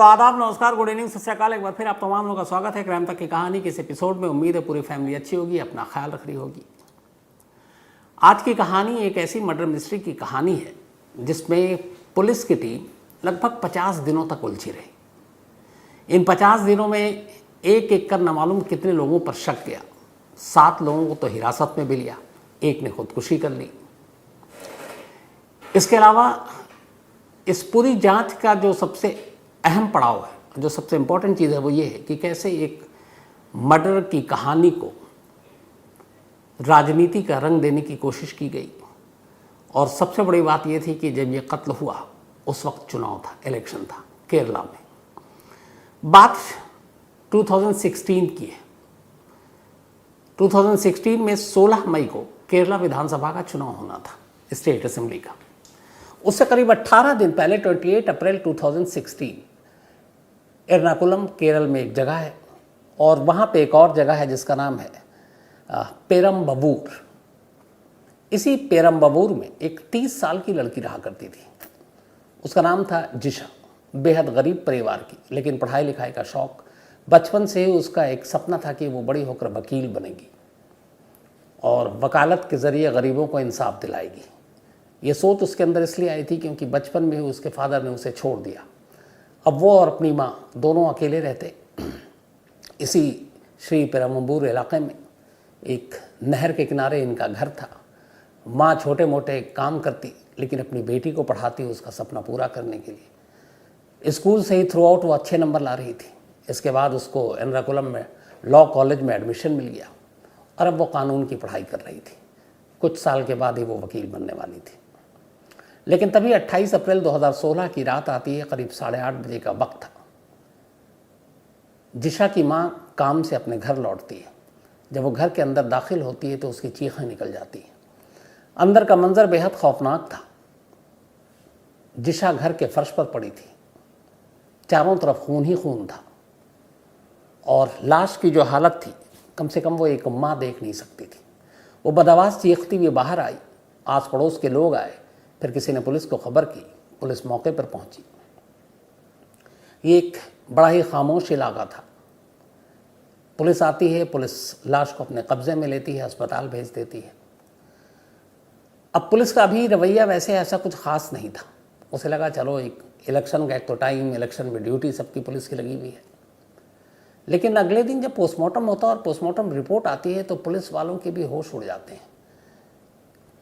तो आदाब, नमस्कार, गुड इवनिंग, सत श्री अकाल। एक बार फिर आप तमाम लोगों का स्वागत है क्राइम तक की कहानी के इस एपिसोड में। उम्मीद है पूरी फैमिली अच्छी होगी, अपना ख्याल रख रही होगी। आज की कहानी एक ऐसी मर्डर मिस्ट्री की कहानी है जिसमें पुलिस की टीम लगभग 50 दिनों तक उलझी रही। इन 50 दिनों में एक एक कर न मालूम कितने लोगों पर शक गया। 7 लोगों को तो हिरासत में भी लिया, एक ने खुदकुशी कर ली। इसके अलावा इस पूरी जांच का जो सबसे अहम पड़ाव है, जो सबसे इम्पोर्टेंट चीज़ है, वो ये है कि कैसे एक मर्डर की कहानी को राजनीति का रंग देने की कोशिश की गई। और सबसे बड़ी बात ये थी कि जब ये कत्ल हुआ उस वक्त चुनाव था, इलेक्शन था केरला में। बात 2016 की है। 2016 में 16 मई को केरला विधानसभा का चुनाव होना था, स्टेट असेंबली का। उससे करीब 18 दिन पहले 28 अप्रैल 2016 एर्नाकुलम केरल में एक जगह है और वहाँ पे एक और जगह है जिसका नाम है पेरम्बवूर। इसी पेरम्बवूर में एक 30 साल की लड़की रहा करती थी। उसका नाम था जिशा। बेहद गरीब परिवार की, लेकिन पढ़ाई लिखाई का शौक, बचपन से ही उसका एक सपना था कि वो बड़ी होकर वकील बनेगी और वकालत के ज़रिए गरीबों को इंसाफ दिलाएगी। ये सोच उसके अंदर इसलिए आई थी क्योंकि बचपन में ही उसके फादर ने उसे छोड़ दिया। अब वो और अपनी माँ दोनों अकेले रहते। इसी श्री पेरम्बवूर इलाके में एक नहर के किनारे इनका घर था। माँ छोटे मोटे काम करती, लेकिन अपनी बेटी को पढ़ाती उसका सपना पूरा करने के लिए। स्कूल से ही थ्रू आउट वो अच्छे नंबर ला रही थी। इसके बाद उसको एर्नाकुलम में लॉ कॉलेज में एडमिशन मिल गया और अब वो कानून की पढ़ाई कर रही थी। कुछ साल के बाद ही वो वकील बनने वाली थी। लेकिन तभी 28 अप्रैल 2016 की रात आती है। करीब 8:30 बजे का वक्त था। जिशा की माँ काम से अपने घर लौटती है। जब वो घर के अंदर दाखिल होती है तो उसकी चीखें निकल जाती हैं। अंदर का मंजर बेहद खौफनाक था। जिशा घर के फर्श पर पड़ी थी। चारों तरफ खून ही खून था और लाश की जो हालत थी, कम से कम वो एक माँ देख नहीं सकती थी। वो बदआवाज़ चीखती हुई बाहर आई। आस पड़ोस के लोग आए, फिर किसी ने पुलिस को खबर की। पुलिस मौके पर पहुंची। ये एक बड़ा ही खामोश इलाका था। पुलिस आती है, पुलिस लाश को अपने कब्जे में लेती है, अस्पताल भेज देती है। अब पुलिस का भी रवैया वैसे ऐसा कुछ खास नहीं था। उसे लगा चलो एक इलेक्शन का एक तो टाइम, इलेक्शन में ड्यूटी सबकी पुलिस की लगी हुई है। लेकिन अगले दिन जब पोस्टमार्टम होता है और पोस्टमार्टम रिपोर्ट आती है तो पुलिस वालों के भी होश उड़ जाते हैं।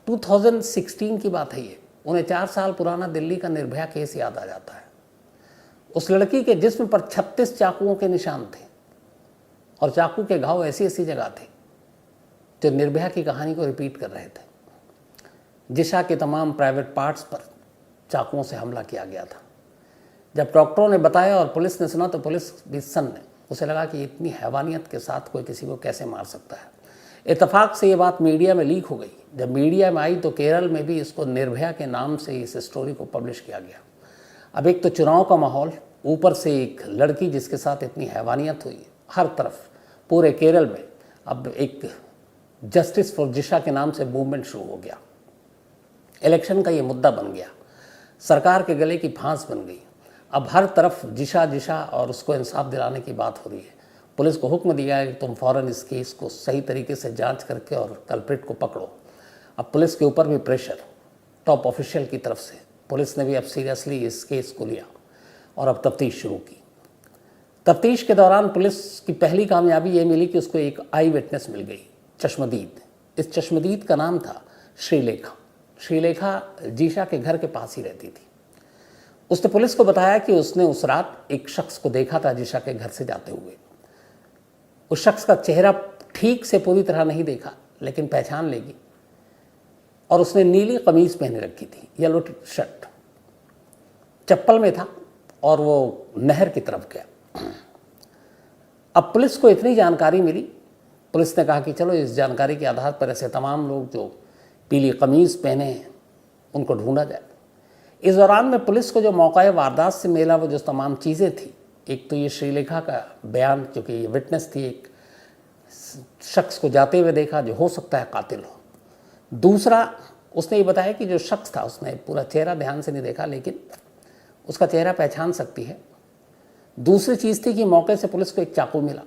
2016 की बात है ये। उन्हें 4 साल पुराना दिल्ली का निर्भया केस याद आ जाता है। उस लड़की के जिस्म पर 36 चाकुओं के निशान थे और चाकू के घाव ऐसी ऐसी जगह थे जो निर्भया की कहानी को रिपीट कर रहे थे। जिशा के तमाम प्राइवेट पार्ट्स पर चाकुओं से हमला किया गया था। जब डॉक्टरों ने बताया और पुलिस ने सुना तो पुलिस भी सन्न। उसे लगा कि इतनी हैवानियत के साथ कोई किसी को कैसे मार सकता है। इत्तेफाक से ये बात मीडिया में लीक हो गई। जब मीडिया में आई तो केरल में भी इसको निर्भया के नाम से इस स्टोरी को पब्लिश किया गया। अब एक तो चुनाव का माहौल, ऊपर से एक लड़की जिसके साथ इतनी हैवानियत हुई, हर तरफ पूरे केरल में अब एक जस्टिस फॉर जिशा के नाम से मूवमेंट शुरू हो गया। इलेक्शन का ये मुद्दा बन गया। सरकार के गले की फांस बन गई। अब हर तरफ जिशा जिशा और उसको इंसाफ दिलाने की बात हो रही है। पुलिस को हुक्म दिया है कि तुम फ़ौरन इस केस को सही तरीके से जांच करके और कल्प्रिट को पकड़ो। अब पुलिस के ऊपर भी प्रेशर टॉप ऑफिशियल की तरफ से। पुलिस ने भी अब सीरियसली इस केस को लिया और अब तफ्तीश शुरू की। तफ्तीश के दौरान पुलिस की पहली कामयाबी ये मिली कि उसको एक आई विटनेस मिल गई, चश्मदीद। इस चश्मदीद का नाम था श्रीलेखा। श्रीलेखा जिशा के घर के पास ही रहती थी। उसने पुलिस को बताया कि उसने उस रात एक शख्स को देखा था जिशा के घर से जाते हुए। उस शख्स का चेहरा ठीक से पूरी तरह नहीं देखा, लेकिन पहचान लेगी। और उसने नीली कमीज पहने रखी थी, येलो शर्ट, चप्पल में था और वो नहर की तरफ गया। अब पुलिस को इतनी जानकारी मिली, पुलिस ने कहा कि चलो इस जानकारी के आधार पर ऐसे तमाम लोग जो पीली कमीज पहने हैं उनको ढूंढा जाए। इस दौरान में पुलिस को जो मौका वारदात से मिला वो जो तमाम चीज़ें थी, एक तो ये श्रीलेखा का बयान, क्योंकि ये विटनेस थी, एक शख्स को जाते हुए देखा जो हो सकता है कातिल हो। दूसरा, उसने ये बताया कि जो शख्स था उसने पूरा चेहरा ध्यान से नहीं देखा, लेकिन उसका चेहरा पहचान सकती है। दूसरी चीज़ थी कि मौके से पुलिस को एक चाकू मिला।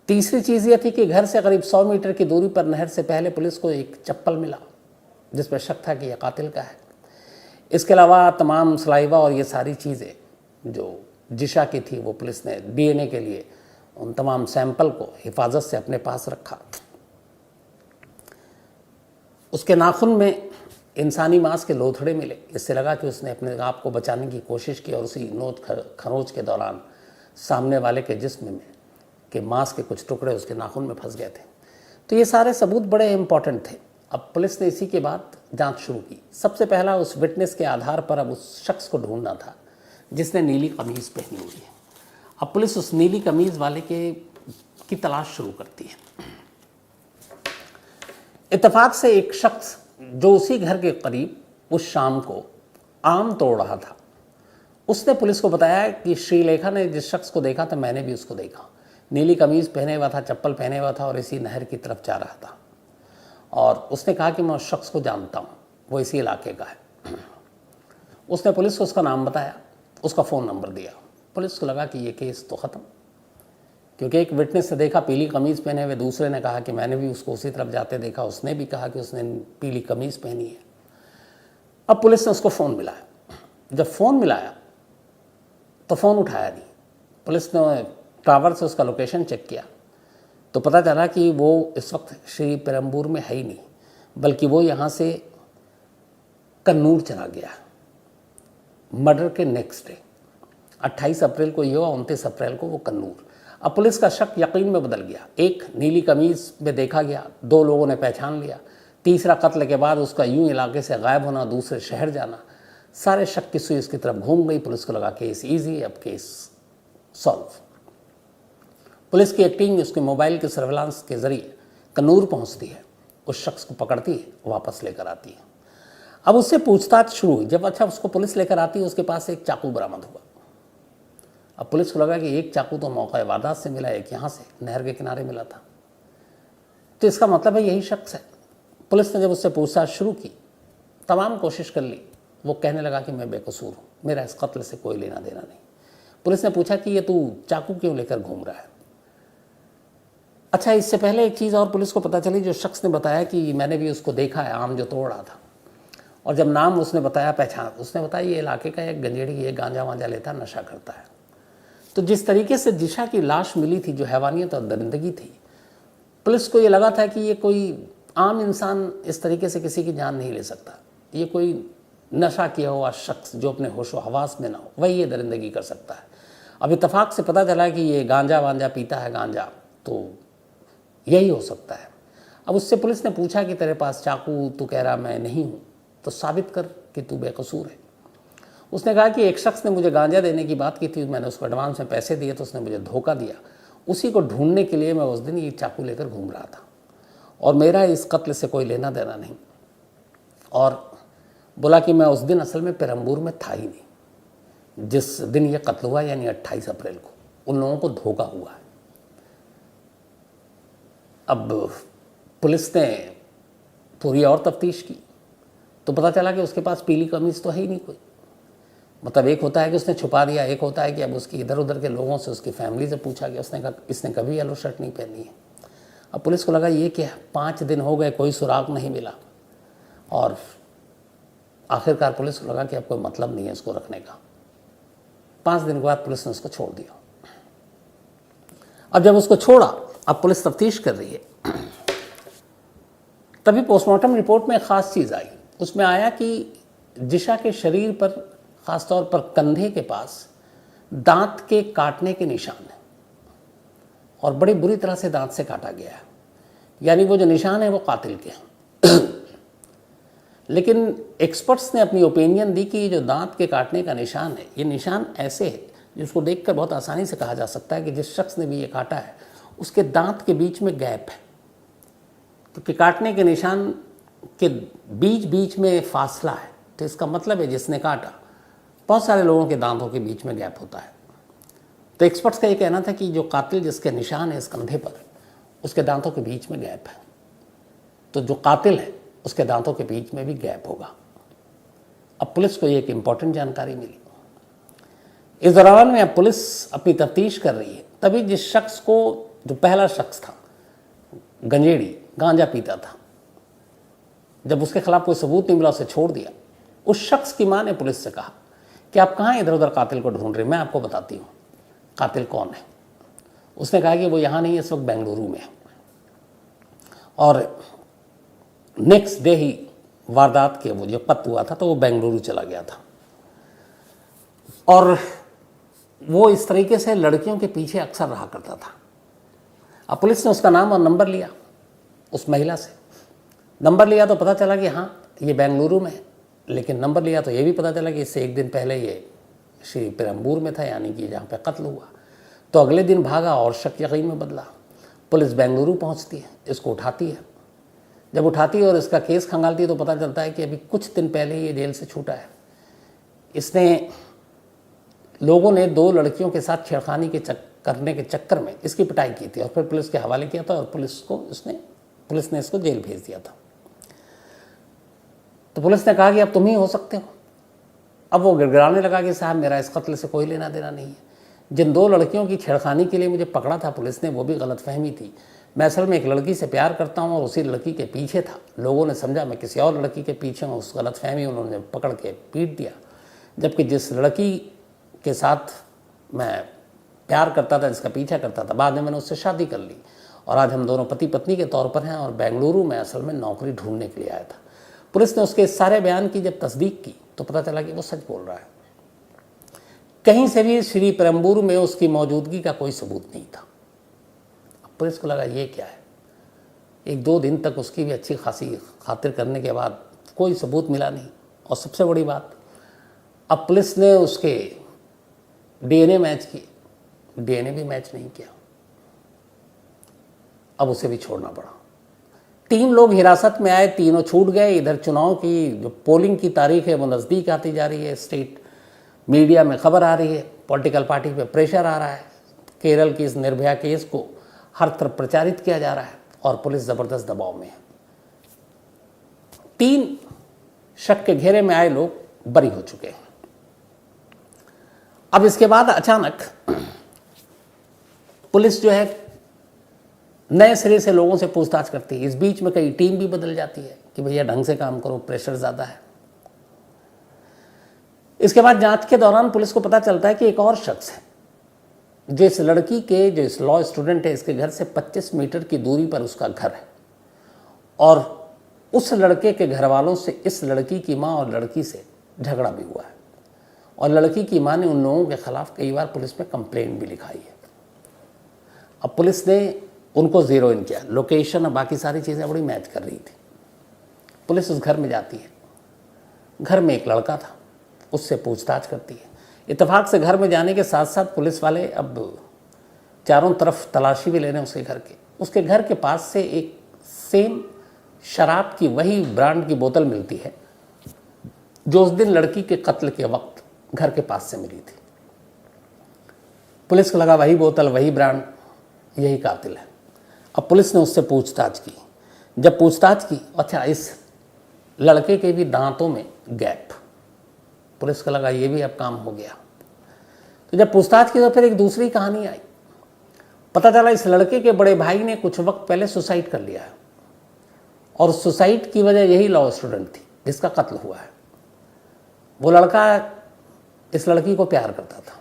तीसरी चीज़ यह थी कि घर से करीब 100 मीटर की दूरी पर नहर से पहले पुलिस को एक चप्पल मिला जिस पर शक था कि यह कातिल का है। इसके अलावा तमाम सलाइवा और ये सारी चीज़ें जो जिशा की थी वो पुलिस ने डीएनए के लिए उन तमाम सैंपल को हिफाजत से अपने पास रखा। उसके नाखून में इंसानी मांस के लोथड़े मिले। इससे लगा कि उसने अपने आप को बचाने की कोशिश की और उसी नोच खरोच के दौरान सामने वाले के जिस्म में के मांस के कुछ टुकड़े उसके नाखून में फंस गए थे। तो ये सारे सबूत बड़े इंपॉर्टेंट थे। अब पुलिस ने इसी के बाद जांच शुरू की। सबसे पहला उस विटनेस के आधार पर अब उस शख्स को ढूंढना था जिसने नीली कमीज़ पहनी हुई है। अब पुलिस उस नीली कमीज़ वाले की तलाश शुरू करती है। इत्तेफाक से एक शख्स जो उसी घर के करीब उस शाम को आम तोड़ रहा था, उसने पुलिस को बताया कि श्रीलेखा ने जिस शख्स को देखा था मैंने भी उसको देखा। नीली कमीज़ पहने हुआ था, चप्पल पहने हुआ था और इसी नहर की तरफ जा रहा था। और उसने कहा कि मैं उस शख्स को जानता हूँ, वो इसी इलाके का है। उसने पुलिस को उसका नाम बताया, उसका फ़ोन नंबर दिया। पुलिस को लगा कि ये केस तो ख़त्म, क्योंकि एक विटनेस ने देखा पीली कमीज़ पहने हुए, दूसरे ने कहा कि मैंने भी उसको उसी तरफ जाते देखा, उसने भी कहा कि उसने पीली कमीज़ पहनी है। अब पुलिस ने उसको फ़ोन मिलाया। जब फ़ोन मिलाया तो फ़ोन उठाया नहीं। पुलिस ने टावर से उसका लोकेशन चेक किया तो पता चला कि वो इस वक्त श्री पेरम्बूर में है ही नहीं, बल्कि वो यहाँ से कन्नूर चला गया मर्डर के नेक्स्ट डे। 28 अप्रैल को ये हुआ, 29 अप्रैल को वो कन्नूर। अब पुलिस का शक यकीन में बदल गया। एक नीली कमीज़ में देखा गया, 2 लोगों ने पहचान लिया, तीसरा कत्ल के बाद उसका यूं इलाके से गायब होना, दूसरे शहर जाना, सारे शक की सुई उसकी तरफ घूम गई। पुलिस को लगा केस ईजी, अब केस सॉल्व। पुलिस की एक टीम उसके मोबाइल के सर्विलांस के जरिए कन्नूर पहुंचती है, उस शख्स को पकड़ती है, वापस लेकर आती है। अब उससे पूछताछ शुरू हुई। जब उसको पुलिस लेकर आती है, उसके पास एक चाकू बरामद हुआ। अब पुलिस को लगा कि एक चाकू तो मौका वारदात से मिला, एक यहाँ से नहर के किनारे मिला था, तो इसका मतलब है यही शख्स है। पुलिस ने जब उससे पूछताछ शुरू की, तमाम कोशिश कर ली, वो कहने लगा कि मैं बेकसूर हूँ, मेरा इस कत्ल से कोई लेना देना नहीं। पुलिस ने पूछा कि ये तू चाकू क्यों लेकर घूम रहा है? अच्छा, इससे पहले एक चीज़ और पुलिस को पता चली। जो शख्स ने बताया कि मैंने भी उसको देखा है, आम जो तोड़ रहा था, और जब नाम उसने बताया, पहचान, उसने बताया ये इलाके का एक गंजेड़ी, ये गांजा वांजा लेता, नशा करता है। तो जिस तरीके से जिशा की लाश मिली थी, जो हैवानियत और दरिंदगी थी, पुलिस को ये लगा था कि ये कोई आम इंसान इस तरीके से किसी की जान नहीं ले सकता। ये कोई नशा किया हुआ शख्स जो अपने होशो हवास में ना हो, वही ये दरिंदगी कर सकता है। अब इत्तफाक से पता चला कि ये गांजा वांजा पीता है, गांजा, तो यही हो सकता है। अब उससे पुलिस ने पूछा कि तेरे पास चाकू, तू कह रहा मैं नहीं हूँ, तो साबित कर कि तू बेकसूर है। उसने कहा कि एक शख्स ने मुझे गांजा देने की बात की थी, मैंने उसको एडवांस में पैसे दिए तो उसने मुझे धोखा दिया। उसी को ढूंढने के लिए मैं उस दिन ये चाकू लेकर घूम रहा था और मेरा इस कत्ल से कोई लेना देना नहीं। और बोला कि मैं उस दिन असल में पेरम्बूर में था ही नहीं जिस दिन ये कत्ल हुआ, यानी 28 अप्रैल को। उन लोगों को धोखा हुआ है। अब पुलिस ने पूरी और तफ्तीश की तो पता चला कि उसके पास पीली कमीज़ तो है ही नहीं कोई। मतलब एक होता है कि उसने छुपा दिया, एक होता है कि अब उसकी इधर उधर के लोगों से, उसकी फैमिली से पूछा गया, उसने कहा इसने कभी येलो शर्ट नहीं पहनी है। अब पुलिस को लगा ये क्या, 5 दिन हो गए, कोई सुराग नहीं मिला, और आखिरकार पुलिस को लगा कि अब कोई मतलब नहीं है इसको रखने का। 5 दिन के बाद पुलिस ने उसको छोड़ दिया। अब जब उसको छोड़ा, अब पुलिस तफ्तीश कर रही है, तभी पोस्टमार्टम रिपोर्ट में एक ख़ास चीज़ आई। उसमें आया कि जिशा के शरीर पर, ख़ासतौर पर कंधे के पास, दांत के काटने के निशान हैं और बड़ी बुरी तरह से दांत से काटा गया है। यानी वो जो निशान है वो कातिल के हैं। लेकिन एक्सपर्ट्स ने अपनी ओपिनियन दी कि ये जो दांत के काटने का निशान है, ये निशान ऐसे है जिसको देखकर बहुत आसानी से कहा जा सकता है कि जिस शख्स ने भी ये काटा है उसके दांत के बीच में गैप है। क्योंकि काटने के निशान के बीच बीच में फासला है, तो इसका मतलब है जिसने काटा, बहुत सारे लोगों के दांतों के बीच में गैप होता है। तो एक्सपर्ट्स का ये कहना था कि जो कातिल जिसके निशान है इस कंधे पर, उसके दांतों के बीच में गैप है, तो जो कातिल है उसके दांतों के बीच में भी गैप होगा। अब पुलिस को ये एक इम्पॉर्टेंट जानकारी मिली इस दौरान में अब पुलिस अपनी तफ्तीश कर रही है। तभी जिस शख्स को, जो पहला शख्स था गंजेड़ी, गांजा पीता था, जब उसके खिलाफ कोई सबूत नहीं मिला उसे छोड़ दिया। उस शख्स की मां ने पुलिस से कहा कि आप कहाँ इधर उधर कातिल को ढूंढ रहे, मैं आपको बताती हूँ कातिल कौन है। उसने कहा कि वो यहाँ नहीं है, इस वक्त बेंगलुरु में है। और नेक्स्ट डे ही वारदात के वो जो पत हुआ था तो वो बेंगलुरु चला गया था। और वो इस तरीके से लड़कियों के पीछे अक्सर रहा करता था। अब पुलिस ने उसका नाम और नंबर लिया उस महिला से। नंबर लिया तो पता चला कि हाँ ये बेंगलुरु में है, लेकिन नंबर लिया तो ये भी पता चला कि इससे एक दिन पहले ये श्री पेरम्बूर में था, यानी कि जहाँ पे कत्ल हुआ। तो अगले दिन भागा और शक यकीन में बदला। पुलिस बेंगलुरु पहुँचती है, इसको उठाती है। जब उठाती है और इसका केस खंगालती है तो पता चलता है कि अभी कुछ दिन पहले ही ये जेल से छूटा है। इसने, लोगों ने 2 लड़कियों के साथ छेड़खानी करने के चक्कर में इसकी पिटाई की थी और फिर पुलिस के हवाले किया था और पुलिस ने इसको जेल भेज दिया था। तो पुलिस ने कहा कि अब तुम ही हो सकते हो। अब वो गिड़गिड़ाने लगा कि साहब मेरा इस कत्ल से कोई लेना देना नहीं है। जिन 2 लड़कियों की छेड़खानी के लिए मुझे पकड़ा था पुलिस ने, वो भी गलतफहमी थी। मैं असल में एक लड़की से प्यार करता हूँ और उसी लड़की के पीछे था। लोगों ने समझा मैं किसी और लड़की के पीछे हूँ, उस गलतफहमी उन्होंने पकड़ के पीट दिया। जबकि जिस लड़की के साथ मैं प्यार करता था, जिसका पीछा करता था, बाद में मैंने उससे शादी कर ली और आज हम दोनों पति पत्नी के तौर पर हैं और बेंगलुरु में असल में नौकरी ढूंढने के लिए आया था। पुलिस ने उसके सारे बयान की जब तस्दीक की तो पता चला कि वो सच बोल रहा है। कहीं से भी श्री पेरम्बूर में उसकी मौजूदगी का कोई सबूत नहीं था। पुलिस को लगा ये क्या है। 1-2 दिन तक उसकी भी अच्छी खासी खातिर करने के बाद कोई सबूत मिला नहीं। और सबसे बड़ी बात, अब पुलिस ने उसके डीएनए मैच किए, डीएनए भी मैच नहीं किया। अब उसे भी छोड़ना पड़ा। 3 लोग हिरासत में आए, तीनों छूट गए। इधर चुनाव की जो पोलिंग की तारीख है वो नज़दीक आती जा रही है। स्टेट मीडिया में खबर आ रही है, पॉलिटिकल पार्टी पे प्रेशर आ रहा है। केरल की इस निर्भया केस को हर तरफ प्रचारित किया जा रहा है और पुलिस ज़बरदस्त दबाव में है। 3 शक के घेरे में आए लोग बरी हो चुके हैं। अब इसके बाद अचानक पुलिस जो है नए सिरे से लोगों से पूछताछ करती है। इस बीच में कई टीम भी बदल जाती है कि भैया ढंग से काम करो, प्रेशर ज़्यादा है। इसके बाद जांच के दौरान पुलिस को पता चलता है कि एक और शख्स है जो इस लड़की के, जो इस लॉ स्टूडेंट है, इसके घर से 25 मीटर की दूरी पर उसका घर है और उस लड़के के घर वालों से इस लड़की की माँ और लड़की से झगड़ा भी हुआ है और लड़की की माँ ने उन लोगों के खिलाफ कई बार पुलिस में कंप्लेंट भी लिखाई है। अब पुलिस ने उनको ज़ीरो इन किया, लोकेशन और बाकी सारी चीज़ें बड़ी मैच कर रही थी। पुलिस उस घर में जाती है। घर में एक लड़का था, उससे पूछताछ करती है। इत्तेफाक से घर में जाने के साथ साथ पुलिस वाले अब चारों तरफ तलाशी भी ले रहे हैं उसके घर के। उसके घर के पास से एक सेम शराब की वही ब्रांड की बोतल मिलती है जो उस दिन लड़की के कत्ल के वक्त घर के पास से मिली थी। पुलिस को लगा वही बोतल, वही ब्रांड, यही कातिल है। अब पुलिस ने उससे पूछताछ की। जब पूछताछ की, अच्छा इस लड़के के भी दांतों में गैप। पुलिस को लगा ये भी अब काम हो गया। तो जब पूछताछ की तो फिर एक दूसरी कहानी आई। पता चला इस लड़के के बड़े भाई ने कुछ वक्त पहले सुसाइड कर लिया है और सुसाइड की वजह यही लॉ स्टूडेंट थी जिसका कत्ल हुआ है। वो लड़का इस लड़की को प्यार करता था,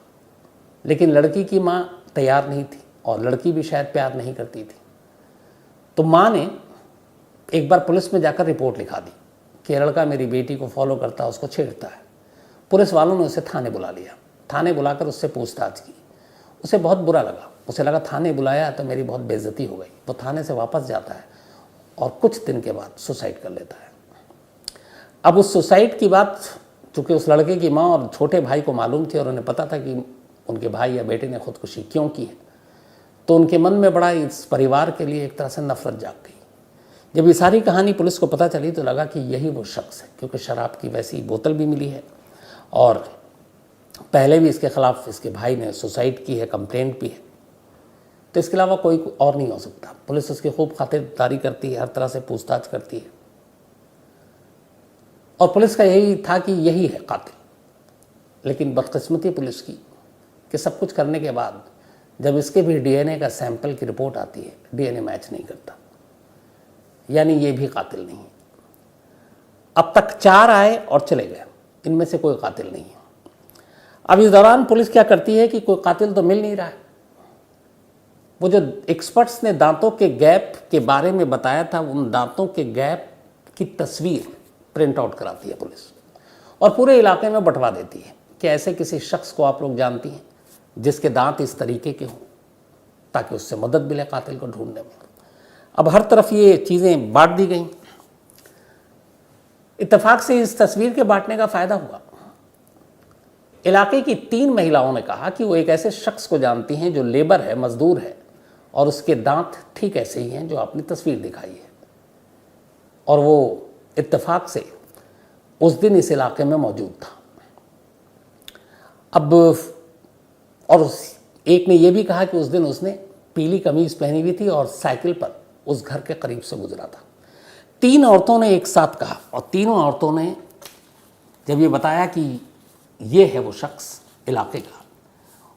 लेकिन लड़की की माँ तैयार नहीं थी और लड़की भी शायद प्यार नहीं करती थी। तो माँ ने एक बार पुलिस में जाकर रिपोर्ट लिखा दी कि लड़का मेरी बेटी को फॉलो करता है, उसको छेड़ता है। पुलिस वालों ने उसे थाने बुला लिया। थाने बुलाकर उससे पूछताछ की। उसे बहुत बुरा लगा। उसे लगा थाने बुलाया तो मेरी बहुत बेइज्जती हो गई। वो थाने से वापस जाता है और कुछ दिन के बाद सुसाइड कर लेता है। अब उस सुसाइड की बात चूँकि उस लड़के की माँ और छोटे भाई को मालूम थी और उन्हें पता था कि उनके भाई या बेटे ने खुदकुशी क्यों की है, तो उनके मन में बड़ा इस परिवार के लिए एक तरह से नफरत जाग गई। जब ये सारी कहानी पुलिस को पता चली तो लगा कि यही वो शख्स है, क्योंकि शराब की वैसी बोतल भी मिली है और पहले भी इसके खिलाफ इसके भाई ने सुसाइड की है, कंप्लेंट भी है। तो इसके अलावा कोई और नहीं हो सकता। पुलिस उसकी खूब खातिरदारी करती है, हर तरह से पूछताछ करती है और पुलिस का यही था कि यही है कातिल। लेकिन बदकिस्मती पुलिस की कि सब कुछ करने के बाद जब इसके भी डीएनए का सैंपल की रिपोर्ट आती है, डीएनए मैच नहीं करता, यानी ये भी कातिल नहीं है। अब तक 4 आए और चले गए, इनमें से कोई कातिल नहीं है। अब इस दौरान पुलिस क्या करती है कि कोई कातिल तो मिल नहीं रहा है। वो जो एक्सपर्ट्स ने दांतों के गैप के बारे में बताया था, उन दांतों के गैप की तस्वीर प्रिंट आउट कराती है पुलिस और पूरे इलाके में बंटवा देती है कि ऐसे किसी शख्स को आप लोग जानती हैं जिसके दांत इस तरीके के हों, ताकि उससे मदद मिले कातिल को ढूंढने में। अब हर तरफ ये चीज़ें बांट दी गई। इत्तेफाक से इस तस्वीर के बांटने का फायदा हुआ। इलाके की 3 महिलाओं ने कहा कि वो एक ऐसे शख्स को जानती हैं जो लेबर है, मजदूर है, और उसके दांत ठीक ऐसे ही हैं जो आपने तस्वीर दिखाई है, और वो इत्तेफाक से उस दिन इस इलाके में मौजूद था। अब और एक ने यह भी कहा कि उस दिन उसने पीली कमीज पहनी हुई थी और साइकिल पर उस घर के करीब से गुजरा था। 3 औरतों ने एक साथ कहा और तीनों औरतों ने जब ये बताया कि ये है वो शख्स इलाके का,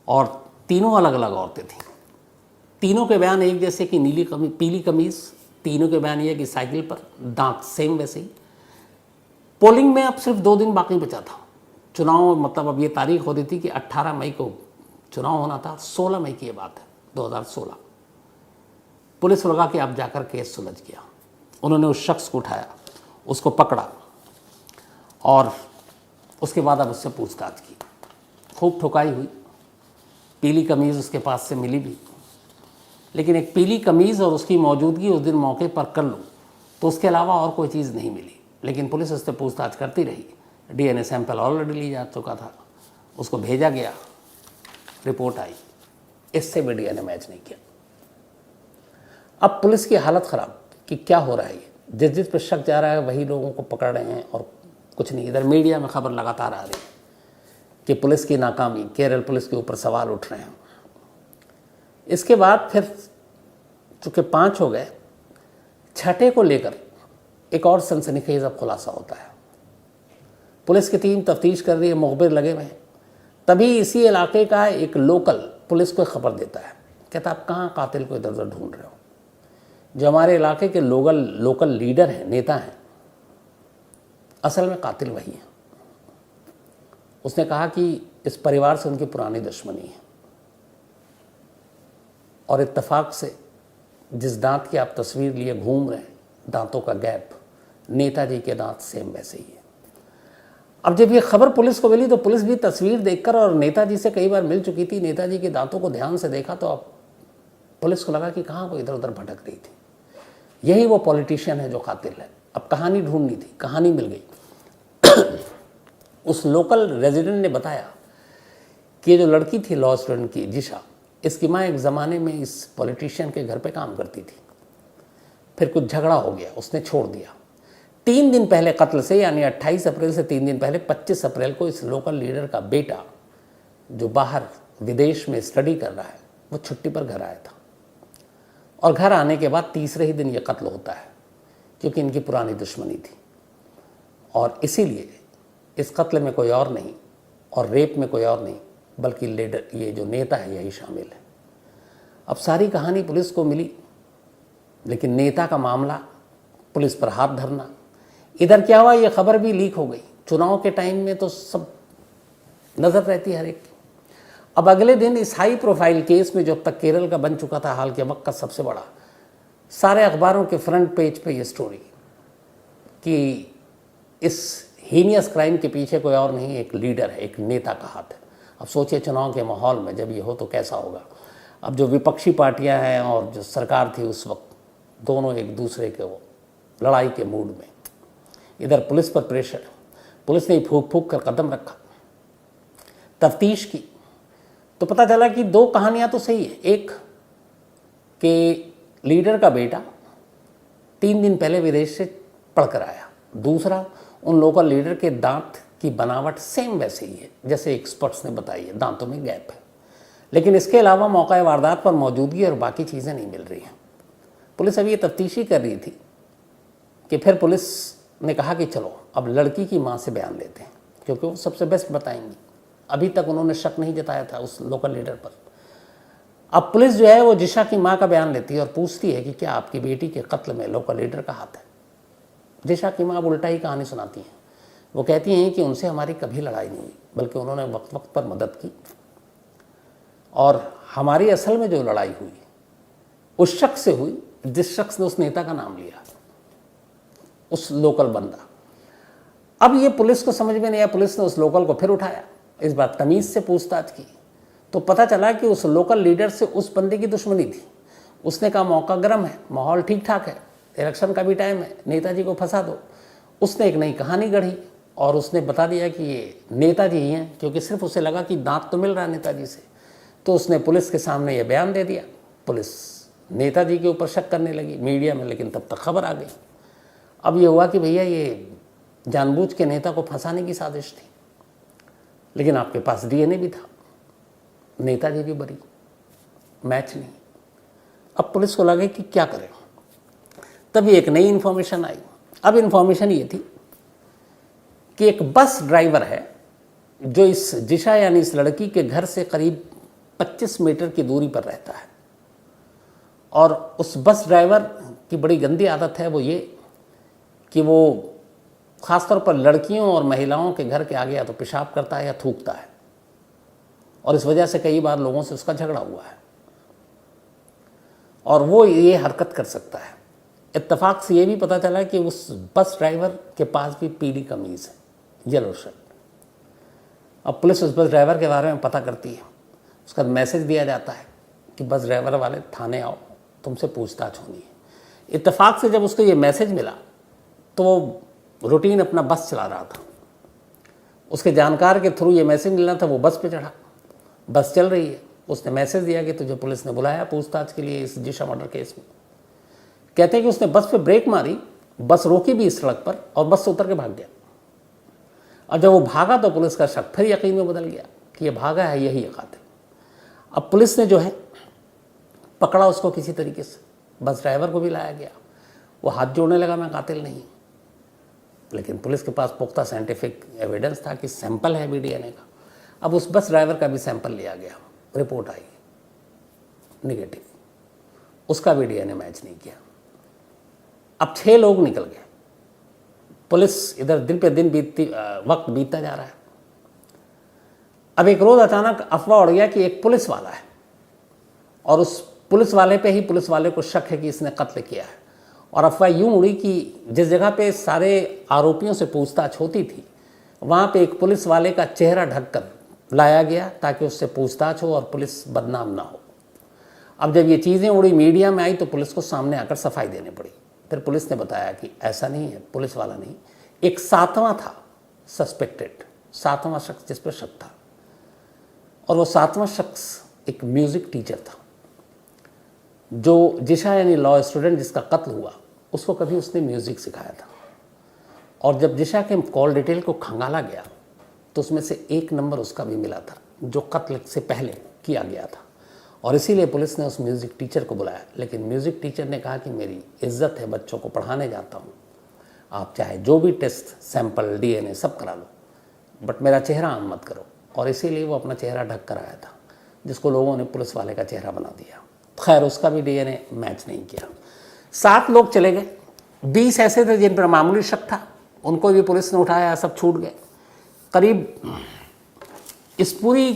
और तीनों अलग अलग औरतें थीं। तीनों के बयान एक जैसे कि पीली कमीज, तीनों के बयान ये कि साइकिल पर, दांत सेम वैसे ही। पोलिंग में अब सिर्फ 2 दिन बाकी बचा था चुनाव, मतलब अब ये तारीख हो रही थी कि 18 मई को चुनाव होना था। 16 मई की ये बात है, 2016। पुलिस लगा कि अब जाकर केस सुलझ गया। उन्होंने उस शख्स को उठाया, उसको पकड़ा और उसके बाद अब उससे पूछताछ की। खूब ठुकाई हुई, पीली कमीज़ उसके पास से मिली भी, लेकिन एक पीली कमीज़ और उसकी मौजूदगी उस दिन मौके पर कर लूँ तो उसके अलावा और कोई चीज़ नहीं मिली। लेकिन पुलिस उससे पूछताछ करती रही। डीएनए सैंपल ऑलरेडी लिया जा चुका था, उसको भेजा गया, रिपोर्ट आई, इससे भी डीएनए मैच नहीं किया। अब पुलिस की हालत ख़राब कि क्या हो रहा है। ये जिस पर शक जा रहा है वही लोगों को पकड़ रहे हैं और कुछ नहीं। इधर मीडिया में खबर लगातार आ रही है कि पुलिस की नाकामी, केरल पुलिस के ऊपर सवाल उठ रहे हैं। इसके बाद फिर चूँकि 5 हो गए, 6ठे को लेकर एक और सनसनीखेज अब खुलासा होता है। पुलिस की टीम तफ्तीश कर रही है, मुखबिर लगे हुए हैं। तभी इसी इलाके का एक लोकल पुलिस को खबर देता है, कहता आप कहाँ कातिल को इधर उधर ढूंढ रहे हो। जो हमारे इलाके के लोकल लीडर हैं, नेता हैं, असल में कातिल वही है। उसने कहा कि इस परिवार से उनकी पुरानी दुश्मनी है और इत्तेफाक से जिस दांत की आप तस्वीर लिए घूम रहे हैं, दांतों का गैप, नेताजी के दांत सेम वैसे ही है। अब जब ये खबर पुलिस को मिली तो पुलिस भी तस्वीर देखकर, और नेताजी से कई बार मिल चुकी थी, नेताजी के दांतों को ध्यान से देखा तो अब पुलिस को लगा कि कहाँ वो इधर उधर भटक रही थी। यही वो पॉलिटिशियन है जो कातिल है। अब कहानी ढूंढनी थी, कहानी मिल गई। उस लोकल रेजिडेंट ने बताया कि ये जो लड़की थी लॉ स्टूडेंट की, जिशा, इसकी माँ एक ज़माने में इस पॉलिटिशियन के घर पे काम करती थी। फिर कुछ झगड़ा हो गया, उसने छोड़ दिया। 3 दिन पहले कत्ल से, यानी 28 अप्रैल से 3 दिन पहले 25 अप्रैल को इस लोकल लीडर का बेटा जो बाहर विदेश में स्टडी कर रहा है, वो छुट्टी पर घर आया था। और घर आने के बाद तीसरे ही दिन ये कत्ल होता है, क्योंकि इनकी पुरानी दुश्मनी थी। और इसीलिए इस कत्ल में कोई और नहीं और रेप में कोई और नहीं, बल्कि लीडर, ये जो नेता है, यही शामिल है। अब सारी कहानी पुलिस को मिली, लेकिन नेता का मामला, पुलिस पर हाथ धरना। इधर क्या हुआ, ये खबर भी लीक हो गई। चुनाव के टाइम में तो सब नज़र रहती है हर एक की। अब अगले दिन इस हाई प्रोफाइल केस में, जो अब तक केरल का बन चुका था हाल के वक्त का सबसे बड़ा, सारे अखबारों के फ्रंट पेज पे ये स्टोरी कि इस हीनियस क्राइम के पीछे कोई और नहीं, एक लीडर है, एक नेता का हाथ है। अब सोचिए चुनाव के माहौल में जब ये हो तो कैसा होगा। अब जो विपक्षी पार्टियां हैं और जो सरकार थी उस वक्त, दोनों एक दूसरे के वो लड़ाई के मूड में। इधर पुलिस पर प्रेशर, पुलिस ने फूंक फूंक कर कदम रखा, तफ्तीश की, तो पता चला कि 2 कहानियां तो सही है। एक कि लीडर का बेटा 3 दिन पहले विदेश से पढ़कर आया, दूसरा उन लोकल लीडर के दांत की बनावट सेम वैसे ही है जैसे एक्सपर्ट्स ने बताई है, दांतों में गैप है। लेकिन इसके अलावा मौका वारदात पर मौजूदगी और बाकी चीज़ें नहीं मिल रही हैं। पुलिस अभी ये तफ्तीशी कर रही थी कि फिर पुलिस ने कहा कि चलो अब लड़की की माँ से बयान लेते हैं, क्योंकि वो सबसे बेस्ट बताएंगी। अभी तक उन्होंने शक नहीं जताया था उस लोकल लीडर पर। अब पुलिस जो है वो जिशा की माँ का बयान लेती है और पूछती है कि क्या आपकी बेटी के कत्ल में लोकल लीडर का हाथ है। जिशा की माँ उल्टा ही कहानी सुनाती हैं। वो कहती हैं कि उनसे हमारी कभी लड़ाई नहीं हुई, बल्कि उन्होंने वक्त वक्त पर मदद की, और हमारी असल में जो लड़ाई हुई उस शख्स से हुई जिस शख्स ने उस नेता का नाम लिया, उस लोकल बंदा। अब ये पुलिस को समझ में नहीं आया, पुलिस ने उस लोकल को फिर उठाया, इस बार तमीज़ से पूछताछ की, तो पता चला कि उस लोकल लीडर से उस बंदे की दुश्मनी थी। उसने कहा मौका गर्म है, माहौल ठीक ठाक है, इलेक्शन का भी टाइम है, नेताजी को फंसा दो। उसने एक नई कहानी गढ़ी और उसने बता दिया कि ये नेताजी ही हैं, क्योंकि सिर्फ उसे लगा कि दांत तो मिल रहा है नेताजी से। तो उसने पुलिस के सामने ये बयान दे दिया। पुलिस नेताजी के ऊपर शक करने लगी मीडिया में, लेकिन तब तक खबर आ गई। अब ये हुआ कि भैया ये जानबूझ के नेता को फंसाने की साजिश थी, लेकिन आपके पास डीएनए भी था, नेताजी भी बरी, मैच नहीं। अब पुलिस को लगे कि क्या करें, तभी एक नई इन्फॉर्मेशन आई। अब इन्फॉर्मेशन ये थी कि एक बस ड्राइवर है जो इस जिशा यानी इस लड़की के घर से करीब 25 मीटर की दूरी पर रहता है, और उस बस ड्राइवर की बड़ी गंदी आदत है वो ये कि वो ख़ासतौर पर लड़कियों और महिलाओं के घर के आगे या तो पेशाब करता है या थूकता है, और इस वजह से कई बार लोगों से उसका झगड़ा हुआ है, और वो ये हरकत कर सकता है। इत्तेफाक से ये भी पता चला कि उस बस ड्राइवर के पास भी पीली कमीज़ है, येलो शर्ट। अब पुलिस उस बस ड्राइवर के बारे में पता करती है, उसका मैसेज दिया जाता है कि बस ड्राइवर वाले थाने आओ, तुमसे पूछताछ होनी है। इत्तेफाक से जब उसको ये मैसेज मिला तो वो रूटीन अपना बस चला रहा था, उसके जानकार के थ्रू ये मैसेज मिलना था, वो बस पे चढ़ा, बस चल रही है, उसने मैसेज दिया कि तुझे पुलिस ने बुलाया पूछताछ के लिए इस जिशा मर्डर केस में। कहते हैं कि उसने बस पे ब्रेक मारी, बस रोकी भी इस सड़क पर, और बस से उतर के भाग गया। और जब वो भागा तो पुलिस का शक फिर यकीन में बदल गया कि ये भागा है, यही कातिल। अब पुलिस ने जो है पकड़ा उसको किसी तरीके से, बस ड्राइवर को भी लाया गया। वो हाथ जोड़ने लगा, मैं कातिल नहीं। लेकिन पुलिस के पास पुख्ता साइंटिफिक एविडेंस था कि सैंपल है भी डीएनए का। अब उस बस ड्राइवर का भी सैंपल लिया गया, रिपोर्ट आई निगेटिव, उसका भी डीएनए मैच नहीं किया। अब 6 लोग निकल गए। पुलिस इधर दिन पे दिन वक्त बीतता जा रहा है। अब एक रोज़ अचानक अफवाह उड़ गया कि एक पुलिस वाला है, और उस पुलिस वाले पे ही पुलिस वाले को शक है कि इसने कत्ल किया है। और अफवाह यूँ उड़ी कि जिस जगह पे सारे आरोपियों से पूछताछ होती थी वहाँ पे एक पुलिस वाले का चेहरा ढककर लाया गया ताकि उससे पूछताछ हो और पुलिस बदनाम ना हो। अब जब ये चीज़ें उड़ी मीडिया में आई तो पुलिस को सामने आकर सफाई देनी पड़ी। फिर पुलिस ने बताया कि ऐसा नहीं है, पुलिस वाला नहीं, एक 7वां था सस्पेक्टेड, 7वां शख्स जिस पर शक था। और वो 7वां शख्स एक म्यूज़िक टीचर था, जो जिशा यानी लॉ स्टूडेंट जिसका कत्ल हुआ उसको कभी उसने म्यूज़िक सिखाया था। और जब जिशा के कॉल डिटेल को खंगाला गया तो उसमें से एक नंबर उसका भी मिला था जो कत्ल से पहले किया गया था, और इसीलिए पुलिस ने उस म्यूज़िक टीचर को बुलाया। लेकिन म्यूज़िक टीचर ने कहा कि मेरी इज्जत है, बच्चों को पढ़ाने जाता हूँ, आप चाहे जो भी टेस्ट सैंपल डीएनए सब करा लो, बट मेरा चेहरा आम मत करो। और इसीलिए वो अपना चेहरा ढक कर आया था, जिसको लोगों ने पुलिस वाले का चेहरा बना दिया। खैर उसका भी डीएनए मैच नहीं किया। 7 लोग चले गए, 20 ऐसे थे जिन पर मामूली शक था, उनको भी पुलिस ने उठाया, सब छूट गए। करीब इस पूरी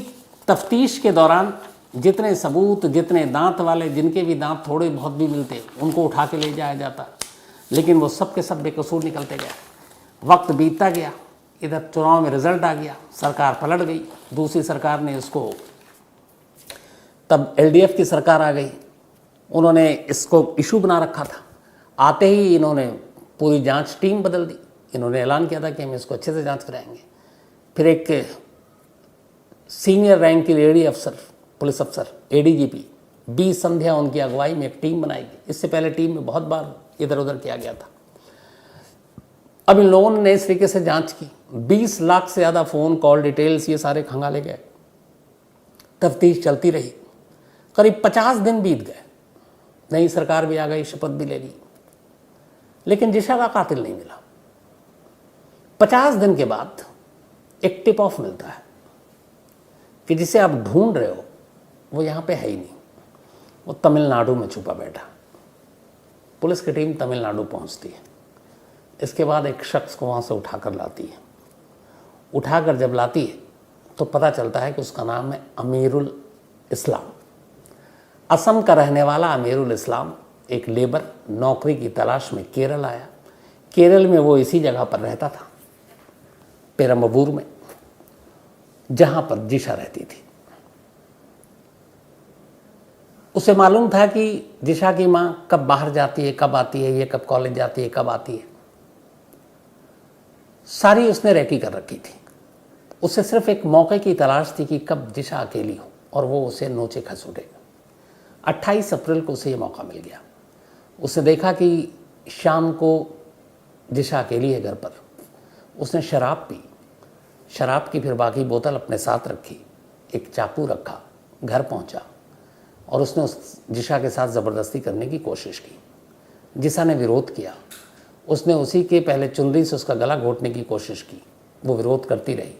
तफ्तीश के दौरान जितने सबूत, जितने दांत वाले, जिनके भी दांत थोड़े बहुत भी मिलते, उनको उठा के ले जाया जाता, लेकिन वो सब के सब बेकसूर निकलते गए। वक्त बीतता गया, इधर चुनाव में रिजल्ट आ गया, सरकार पलट गई, दूसरी सरकार ने इसको, तब एलडीएफ की सरकार आ गई, उन्होंने इसको इशू बना रखा था। आते ही इन्होंने पूरी जांच टीम बदल दी, इन्होंने ऐलान किया था कि हम इसको अच्छे से जांच कराएंगे। फिर एक सीनियर रैंक की लेडी अफसर, पुलिस अफसर एडीजीपी बी संध्या, उनकी अगुवाई में एक टीम बनाई गई। इससे पहले टीम में बहुत बार इधर उधर किया गया था। अब इन लोगों ने इस तरीके से जांच की, 20 लाख से ज़्यादा फ़ोन कॉल डिटेल्स ये सारे खंगाले गए, तफ्तीश चलती रही। करीब 50 दिन बीत गए, नई सरकार भी आ गई, शपथ भी ले ली, लेकिन जिशा का कातिल नहीं मिला। 50 दिन के बाद एक टिप ऑफ मिलता है कि जिसे आप ढूंढ रहे हो वो यहाँ पे है ही नहीं, वो तमिलनाडु में छुपा बैठा। पुलिस की टीम तमिलनाडु पहुँचती है। इसके बाद एक शख्स को वहाँ से उठाकर लाती है। उठाकर जब लाती है तो पता चलता है कि उसका नाम है अमीरुल इस्लाम। असम का रहने वाला अमीरुल इस्लाम एक लेबर नौकरी की तलाश में केरल आया। केरल में वो इसी जगह पर रहता था, पेरम्बूर में, जहाँ पर जिशा रहती थी। उसे मालूम था कि जिशा की माँ कब बाहर जाती है, कब आती है, ये कब कॉलेज जाती है, कब आती है, सारी उसने रेकी कर रखी थी। उसे सिर्फ एक मौके की तलाश थी कि कब जिशा अकेली हो और वो उसे नोचे खसूटे। 28 अप्रैल को उसे ये मौका मिल गया। उसने देखा कि शाम को जिशा अकेली है घर पर। उसने शराब पी, शराब की फिर बाकी बोतल अपने साथ रखी, एक चाकू रखा, घर पहुंचा और उसने उस जिशा के साथ ज़बरदस्ती करने की कोशिश की। जिशा ने विरोध किया। उसने उसी के पहले चुनरी से उसका गला घोंटने की कोशिश की। वो विरोध करती रही।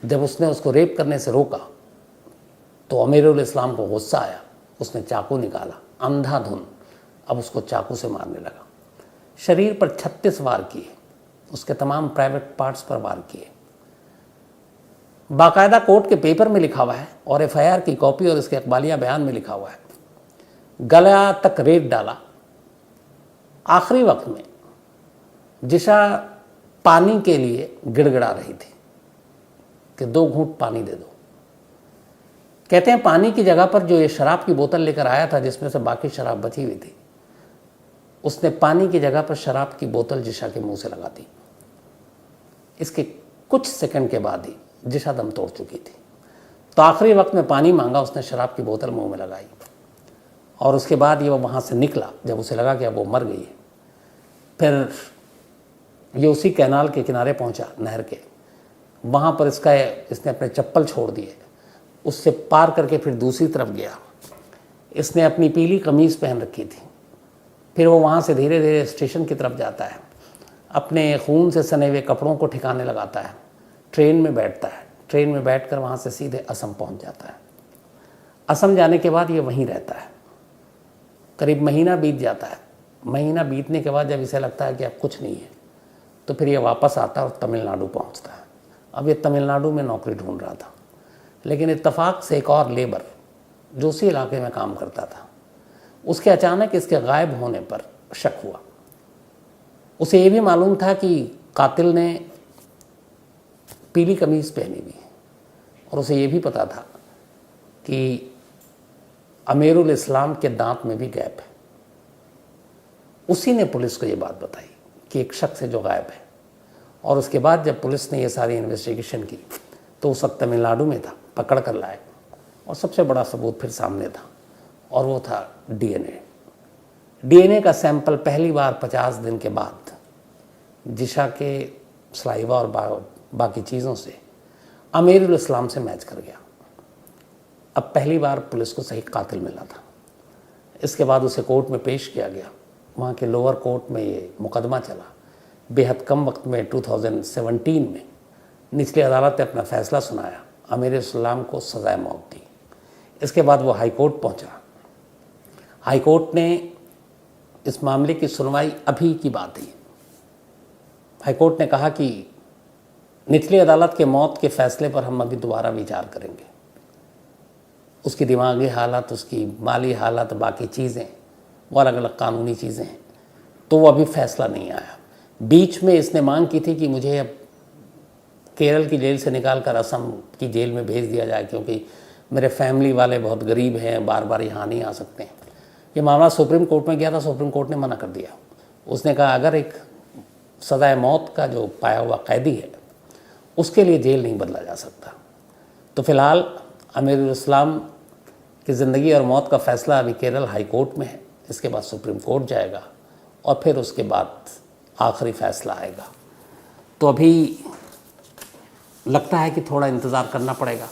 जब उसने उसको रेप करने से रोका तो अमीरुल इस्लाम को गुस्सा आया। उसने चाकू निकाला, अंधाधुन अब उसको चाकू से मारने लगा। शरीर पर 36 वार किए, उसके तमाम प्राइवेट पार्ट्स पर वार किए। बाकायदा कोर्ट के पेपर में लिखा हुआ है और एफआईआर की कॉपी और इसके अखबारिया बयान में लिखा हुआ है, गला तक रेत डाला। आखिरी वक्त में जिशा पानी के लिए गिड़गिड़ा रही थी कि 2 घूंट पानी दे दो। कहते हैं पानी की जगह पर जो ये शराब की बोतल लेकर आया था जिसमें से बाकी शराब बची हुई थी, उसने पानी की जगह पर शराब की बोतल जिशा के मुंह से लगा दी। इसके कुछ सेकंड के बाद ही जिशा दम तोड़ चुकी थी। तो आखिरी वक्त में पानी मांगा, उसने शराब की बोतल मुंह में लगाई और उसके बाद ये वो वहाँ से निकला जब उसे लगा कि अब वो मर गई है। फिर ये उसी कैनाल के किनारे पहुँचा, नहर के, वहाँ पर इसने अपने चप्पल छोड़ दिए, उससे पार करके फिर दूसरी तरफ गया। इसने अपनी पीली कमीज़ पहन रखी थी। फिर वो वहाँ से धीरे धीरे स्टेशन की तरफ जाता है, अपने खून से सने हुए कपड़ों को ठिकाने लगाता है, ट्रेन में बैठता है। ट्रेन में बैठकर वहाँ से सीधे असम पहुँच जाता है। असम जाने के बाद ये वहीं रहता है। करीब महीना बीत जाता है। महीना बीतने के बाद जब इसे लगता है कि अब कुछ नहीं है तो फिर ये वापस आता है और तमिलनाडु पहुँचता है। अब ये तमिलनाडु में नौकरी ढूंढ रहा था, लेकिन इत्तेफाक से एक और लेबर जो उसी इलाके में काम करता था, उसके अचानक इसके गायब होने पर शक हुआ। उसे ये भी मालूम था कि कातिल ने पीली कमीज़ पहनी हुई है और उसे ये भी पता था कि अमीरुल इस्लाम के दांत में भी गैप है। उसी ने पुलिस को ये बात बताई कि एक शख्स है जो गायब है। और उसके बाद जब पुलिस ने ये सारी इन्वेस्टिगेशन की तो उस वक्त तमिलनाडु में था, पकड़ कर लाए और सबसे बड़ा सबूत फिर सामने था और वो था डीएनए। डीएनए का सैंपल पहली बार 50 दिन के बाद जिशा के सलाइवा और बाकी चीज़ों से अमीरुल इस्लाम से मैच कर गया। अब पहली बार पुलिस को सही कातिल मिला था। इसके बाद उसे कोर्ट में पेश किया गया। वहाँ के लोअर कोर्ट में ये मुकदमा चला। बेहद कम वक्त में 2017 में निचली अदालत ने अपना फैसला सुनाया, अमीरुल इस्लाम को सज़ाए मौत दी। इसके बाद वो हाई कोर्ट पहुँचा। हाई कोर्ट ने इस मामले की सुनवाई अभी की बात है। हाई कोर्ट ने कहा कि निचली अदालत के मौत के फैसले पर हम अभी दोबारा विचार करेंगे। उसकी दिमागी हालत, उसकी माली हालत, बाकी चीज़ें और अलग अलग कानूनी चीज़ें हैं, तो वो अभी फैसला नहीं आया। बीच में इसने मांग की थी कि मुझे अब केरल की जेल से निकाल कर असम की जेल में भेज दिया जाए, क्योंकि मेरे फैमिली वाले बहुत गरीब हैं, बार बार यहाँ नहीं आ सकते हैं। ये मामला सुप्रीम कोर्ट में गया था, सुप्रीम कोर्ट ने मना कर दिया। उसने कहा अगर एक सज़ाए मौत का जो पाया हुआ कैदी है उसके लिए जेल नहीं बदला जा सकता। तो फिलहाल अमीरुल इस्लाम की ज़िंदगी और मौत का फ़ैसला अभी केरल हाई कोर्ट में है। इसके बाद सुप्रीम कोर्ट जाएगा और फिर उसके बाद आखिरी फ़ैसला आएगा। तो अभी लगता है कि थोड़ा इंतज़ार करना पड़ेगा।